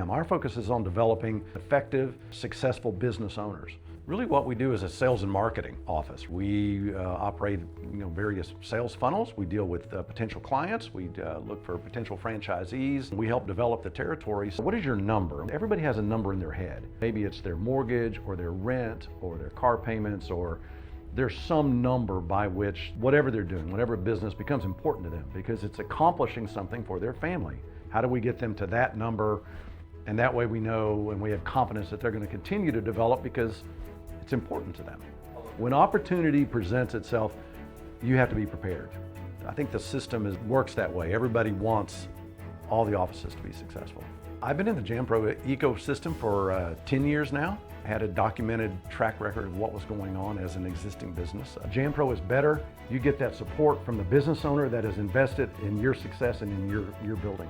them. Our focus is on developing effective, successful business owners. Really what we do is a sales and marketing office. We operate various sales funnels. We deal with potential clients. We look for potential franchisees. We help develop the territory. So what is your number? Everybody has a number in their head. Maybe it's their mortgage or their rent or their car payments, or there's some number by which whatever they're doing, whatever business becomes important to them because it's accomplishing something for their family. How do we get them to that number? And that way we know and we have confidence that they're going to continue to develop because it's important to them. When opportunity presents itself, you have to be prepared. I think the system works that way. Everybody wants all the offices to be successful. I've been in the JanPro ecosystem for 10 years now. I had a documented track record of what was going on as an existing business. JanPro is better. You get that support from the business owner that is invested in your success and in your building.